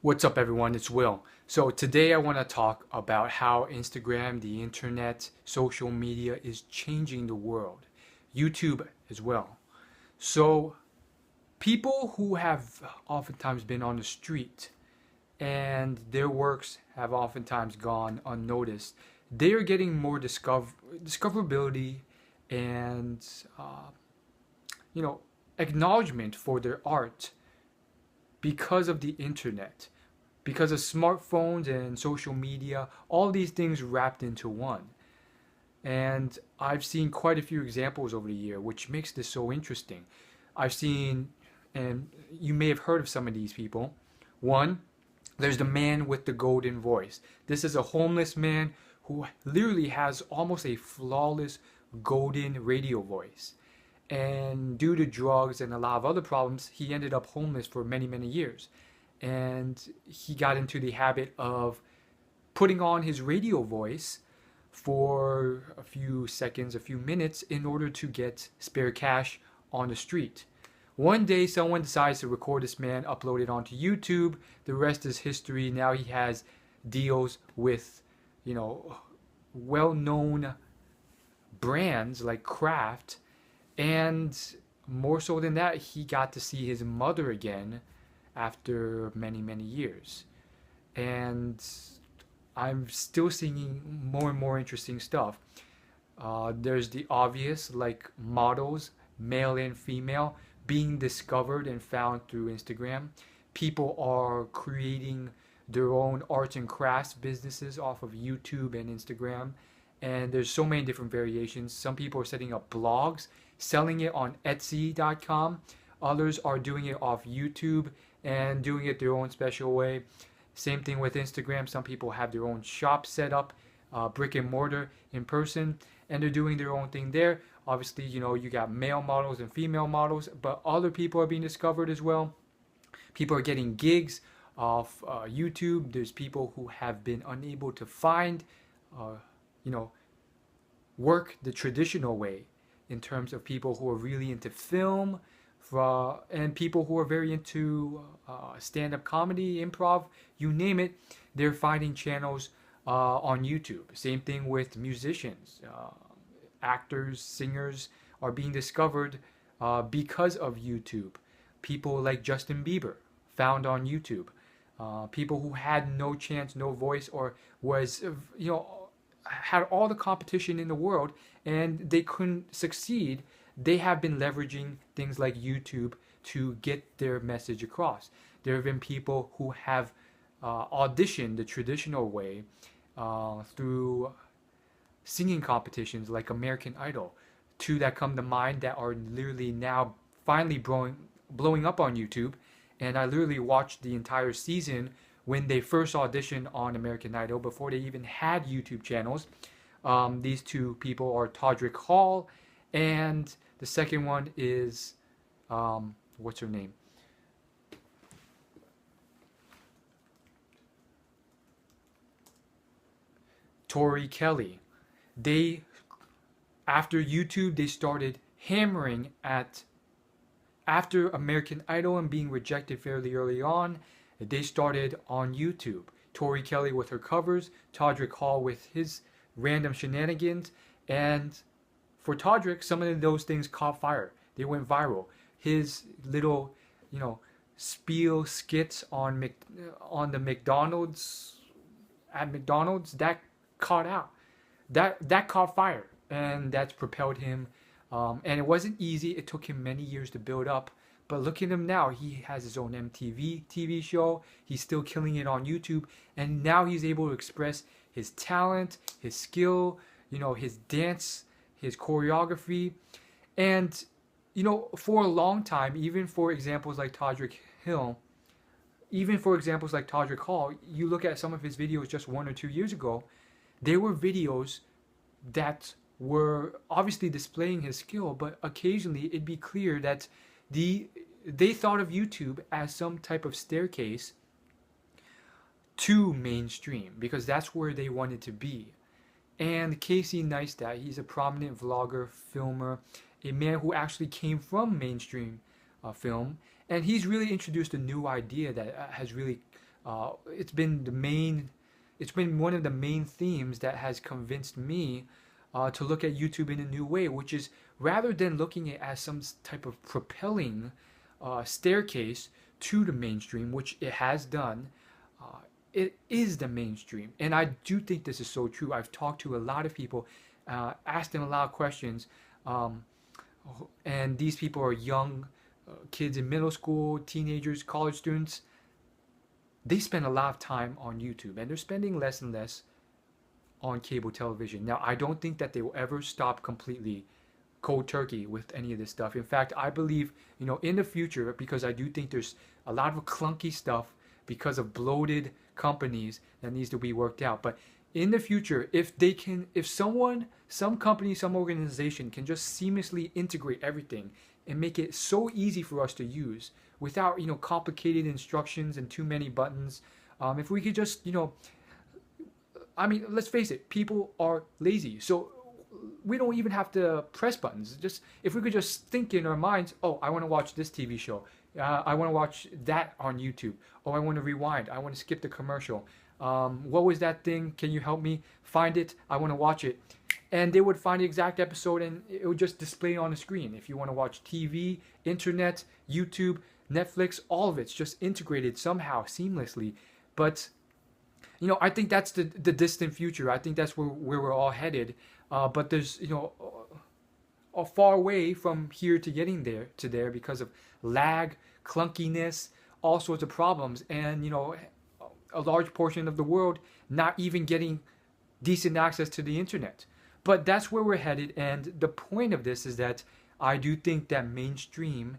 What's up, everyone? It's Will. So today I want to talk about how Instagram, the internet, social media is changing the world. YouTube as well. So people who have oftentimes been on the street and their works have oftentimes gone unnoticed, they are getting more discoverability and uh, you know acknowledgement for their art because of the internet, because of smartphones and social media, all these things wrapped into one. And I've seen quite a few examples over the year, which makes this so interesting. I've seen, and you may have heard of some of these people. One, there's the man with the golden voice. This is a homeless man who literally has almost a flawless golden radio voice. And due to drugs and a lot of other problems, he ended up homeless for many, many years. And he got into the habit of putting on his radio voice for a few seconds, a few minutes, in order to get spare cash on the street. One day, someone decides to record this man, upload it onto YouTube. The rest is history. Now he has deals with, well-known brands like Kraft. And more so than that, he got to see his mother again after many, many years. And I'm still seeing more and more interesting stuff. There's the obvious, like models, male and female, being discovered and found through Instagram. People are creating their own arts and crafts businesses off of YouTube and Instagram. And there's so many different variations. Some people are setting up blogs, selling it on Etsy.com. Others are doing it off YouTube and doing it their own special way. Same thing with Instagram. Some people have their own shop set up, brick and mortar in person, and they're doing their own thing there. Obviously, you got male models and female models, but other people are being discovered as well. People are getting gigs off YouTube. There's people who have been unable to find, work the traditional way, in terms of people who are really into film, and people who are very into stand-up comedy, improv, you name it. They're finding channels on YouTube. Same thing with musicians, actors, singers are being discovered because of YouTube. People like Justin Bieber, found on YouTube. People who had no chance, no voice, or was, had all the competition in the world and they couldn't succeed. They have been leveraging things like YouTube to get their message across. There have been people who have auditioned the traditional way through singing competitions like American Idol. Two that come to mind that are literally now finally blowing up on YouTube. And I literally watched the entire season when they first auditioned on American Idol before they even had YouTube channels. These two people are Todrick Hall, and the second one is, what's her name? Tori Kelly. After YouTube, they started hammering after American Idol and being rejected fairly early on, they started on YouTube. Tori Kelly with her covers, Todrick Hall with his random shenanigans, and for Todrick, some of those things caught fire. They went viral. His little, spiel skits on the McDonald's at McDonald's that caught out. That caught fire, and that's propelled him. And it wasn't easy. It took him many years to build up. But look at him now. He has his own MTV TV show. He's still killing it on YouTube. And now he's able to express his talent, his skill, his dance, his choreography. And, for a long time, even for examples like Todrick Hall, you look at some of his videos just 1 or 2 years ago, they were videos that were obviously displaying his skill, but occasionally it'd be clear that they thought of YouTube as some type of staircase to mainstream, because that's where they wanted to be. And Casey Neistat, he's a prominent vlogger, filmer, a man who actually came from mainstream film, and he's really introduced a new idea that has really It's been the main, it's been one of the main themes that has convinced me to look at YouTube in a new way, which is rather than looking at it as some type of propelling staircase to the mainstream, which it has done. It is the mainstream, and I do think this is so true. I've talked to a lot of people, asked them a lot of questions, um, and these people are young kids in middle school, teenagers, college students. They spend a lot of time on YouTube, and they're spending less and less on cable television. Now, I don't think that they will ever stop completely cold turkey with any of this stuff. In fact, I believe, in the future, because I do think there's a lot of clunky stuff because of bloated companies that needs to be worked out. But in the future, if some company, some organization can just seamlessly integrate everything and make it so easy for us to use without, complicated instructions and too many buttons. If we could just, I mean, let's face it, people are lazy. So we don't even have to press buttons. Just if we could just think in our minds, oh, I want to watch this TV show. I want to watch that on YouTube. Oh, I want to rewind. I want to skip the commercial. What was that thing? Can you help me find it? I want to watch it. And they would find the exact episode and it would just display on the screen. If you want to watch TV, internet, YouTube, Netflix, all of it's just integrated somehow seamlessly. But I think that's the distant future. I think that's where we're all headed. But there's, a far way from here to getting there because of lag, clunkiness, all sorts of problems, and a large portion of the world not even getting decent access to the internet. But that's where we're headed, and the point of this is that I do think that mainstream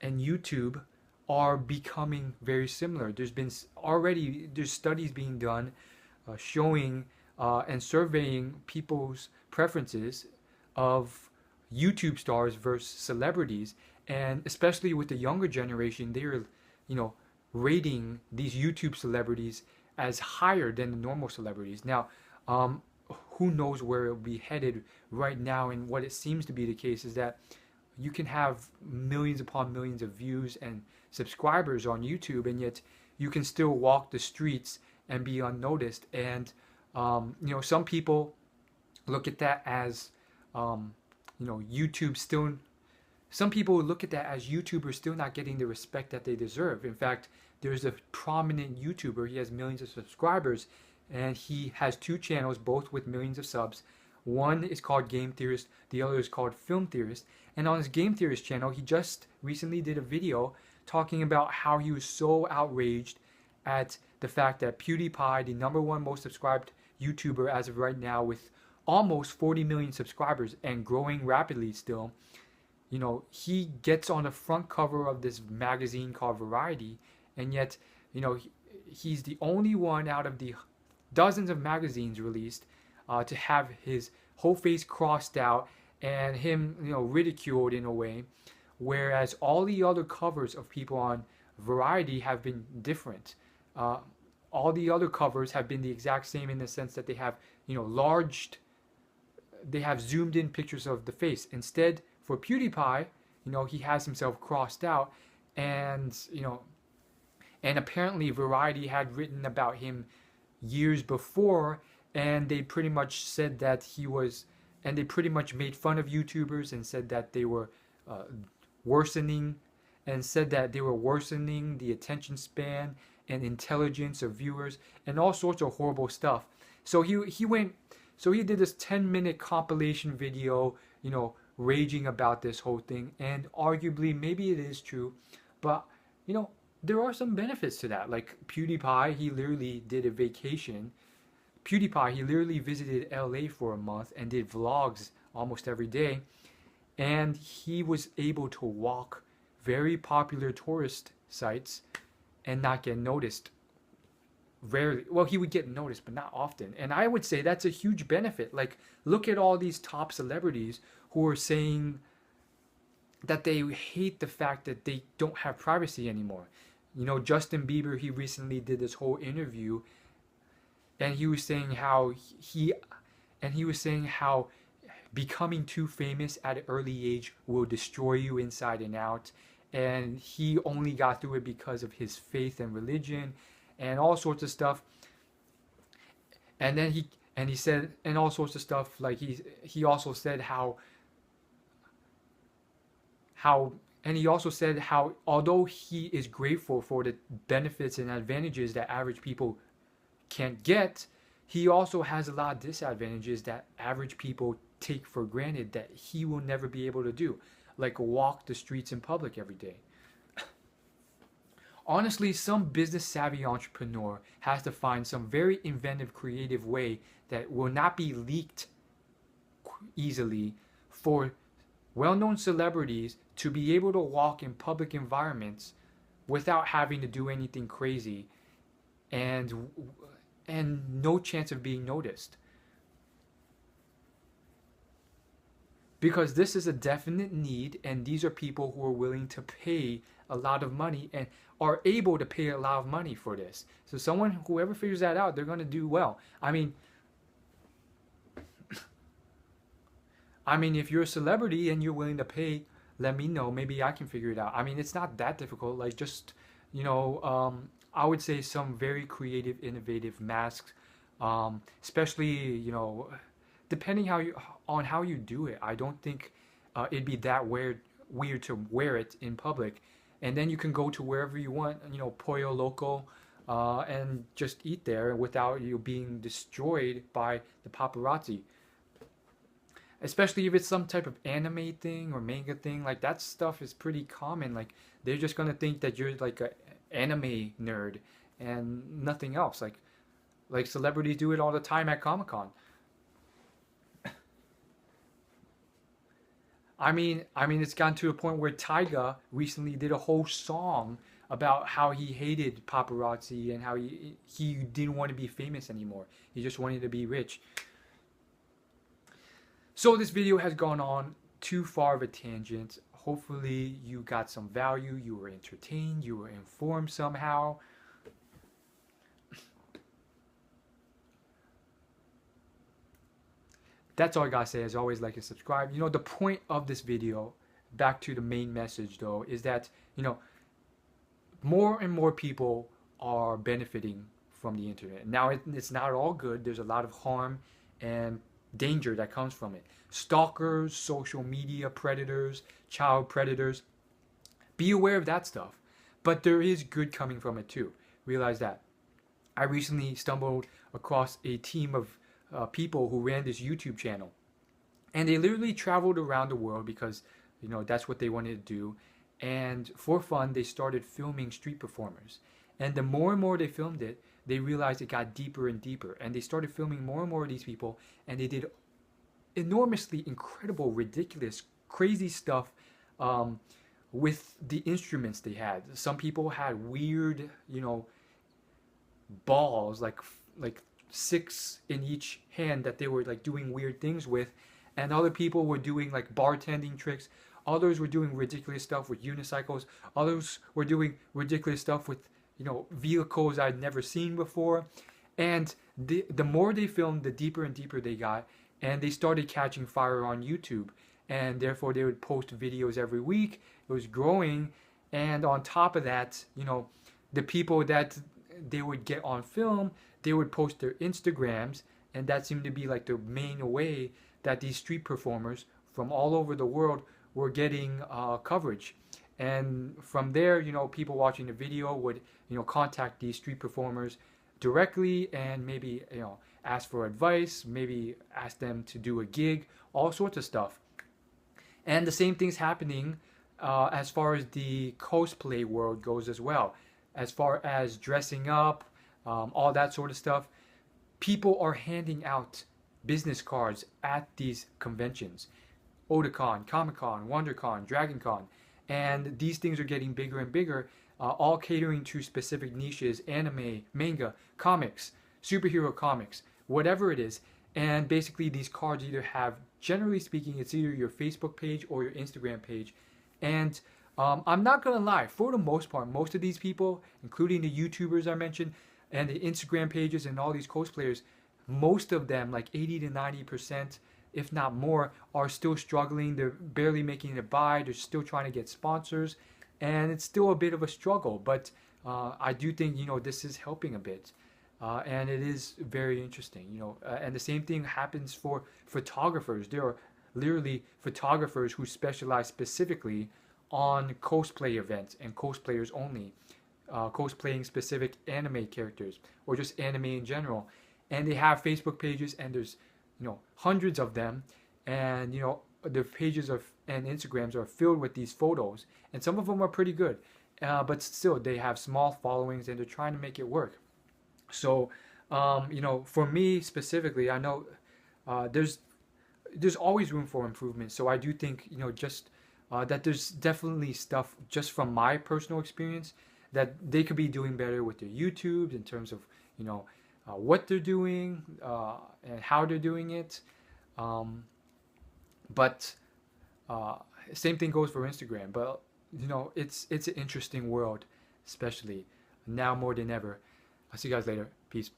and YouTube are becoming very similar. There's studies being done showing and surveying people's preferences of YouTube stars versus celebrities, and especially with the younger generation, they're rating these YouTube celebrities as higher than the normal celebrities. Now, who knows where it'll be headed right now, and what it seems to be the case is that you can have millions upon millions of views and subscribers on YouTube, and yet you can still walk the streets and be unnoticed. And some people look at that as YouTube still. Some people look at that as YouTubers still not getting the respect that they deserve. In fact, there's a prominent YouTuber. He has millions of subscribers, and he has two channels, both with millions of subs. One is called Game Theorist, the other is called Film Theorist. And on his Game Theorist channel, he just recently did a video talking about how he was so outraged at the fact that PewDiePie, the #1 most subscribed YouTuber as of right now, with almost 40 million subscribers and growing rapidly still, he gets on the front cover of this magazine called Variety, and yet, he's the only one out of the dozens of magazines released to have his whole face crossed out and him, ridiculed in a way, whereas all the other covers of people on Variety have been different. All the other covers have been the exact same in the sense that they have, they have zoomed in pictures of the face. Instead, for PewDiePie, he has himself crossed out, and apparently Variety had written about him years before, and they pretty much said that they pretty much made fun of YouTubers and said that they were worsening the attention span and intelligence of viewers and all sorts of horrible stuff. So he did this 10-minute compilation video, raging about this whole thing, and arguably maybe it is true, but there are some benefits to that. Like PewDiePie, he literally did a vacation. PewDiePie, he literally visited LA for a month and did vlogs almost every day, and he was able to walk very popular tourist sites and not get noticed. Rarely. Well, he would get noticed, but not often. And I would say that's a huge benefit. Like, look at all these top celebrities who are saying that they hate the fact that they don't have privacy anymore. Justin Bieber, he recently did this whole interview, and he was saying how becoming too famous at an early age will destroy you inside and out. And he only got through it because of his faith and religion. and all sorts of stuff. And then he said, and all sorts of stuff, like he also said how and he also said how although he is grateful for the benefits and advantages that average people can't get, he also has a lot of disadvantages that average people take for granted that he will never be able to do, like walk the streets in public every day. Honestly, some business savvy entrepreneur has to find some very inventive, creative way that will not be leaked easily for well-known celebrities to be able to walk in public environments without having to do anything crazy and no chance of being noticed. Because this is a definite need, and these are people who are willing to pay a lot of money and are able to pay a lot of money for this. So whoever figures that out, they're going to do well. I mean, if you're a celebrity and you're willing to pay, let me know. Maybe I can figure it out. I mean, it's not that difficult. Like just, I would say some very creative, innovative masks, especially, depending on how you do it. I don't think it'd be that weird to wear it in public. And then you can go to wherever you want, Pollo Loco, and just eat there without you being destroyed by the paparazzi. Especially if it's some type of anime thing or manga thing, like that stuff is pretty common. Like they're just gonna think that you're like an anime nerd and nothing else. Like celebrities do it all the time at Comic-Con. I mean, it's gotten to a point where Tyga recently did a whole song about how he hated paparazzi and how he didn't want to be famous anymore. He just wanted to be rich. So this video has gone on too far of a tangent. Hopefully you got some value, you were entertained, you were informed somehow. That's all I gotta say. As always, like and subscribe. The point of this video, back to the main message though, is that, more and more people are benefiting from the internet. Now, it's not all good. There's a lot of harm and danger that comes from it. Stalkers, social media predators, child predators. Be aware of that stuff. But there is good coming from it too. Realize that. I recently stumbled across a team of people who ran this YouTube channel. And they literally traveled around the world because, that's what they wanted to do. And for fun, they started filming street performers. And the more and more they filmed it, they realized it got deeper and deeper. And they started filming more and more of these people. And they did enormously incredible, ridiculous, crazy stuff with the instruments they had. Some people had weird, balls, like 6 in each hand that they were like doing weird things with. And other people were doing like bartending tricks. Others were doing ridiculous stuff with unicycles. Others were doing ridiculous stuff with, vehicles I'd never seen before. And the more they filmed, the deeper and deeper they got. And they started catching fire on YouTube. And therefore, they would post videos every week. It was growing. And on top of that, the people that they would get on film, they would post their Instagrams. And that seemed to be like the main way that these street performers from all over the world were getting coverage. And from there, people watching the video would, contact these street performers directly and maybe, ask for advice, maybe ask them to do a gig, all sorts of stuff. And the same thing's happening as far as the cosplay world goes as well. As far as dressing up, all that sort of stuff, people are handing out business cards at these conventions. Otakon, Comic-Con, WonderCon, DragonCon. And these things are getting bigger and bigger, all catering to specific niches: anime, manga, comics, superhero comics, whatever it is. And basically these cards either have, generally speaking, it's either your Facebook page or your Instagram page. And I'm not going to lie, for the most part, most of these people, including the YouTubers I mentioned, and the Instagram pages and all these cosplayers, most of them, like 80 to 90%, if not more, are still struggling. They're barely making it by. They're still trying to get sponsors. And it's still a bit of a struggle. But I do think, this is helping a bit. And it is very interesting, and the same thing happens for photographers. There are literally photographers who specialize specifically on cosplay events and cosplayers only, cosplaying specific anime characters or just anime in general. And they have Facebook pages, and there's, hundreds of them, and the pages of and Instagrams are filled with these photos, and some of them are pretty good, but still they have small followings and they're trying to make it work. So, for me specifically, I know there's always room for improvement. So I do think, just that there's definitely stuff just from my personal experience that they could be doing better with their YouTubes in terms of, what they're doing, and how they're doing it. Um, but same thing goes for Instagram. But it's an interesting world, especially now more than ever. I'll see you guys later. Peace.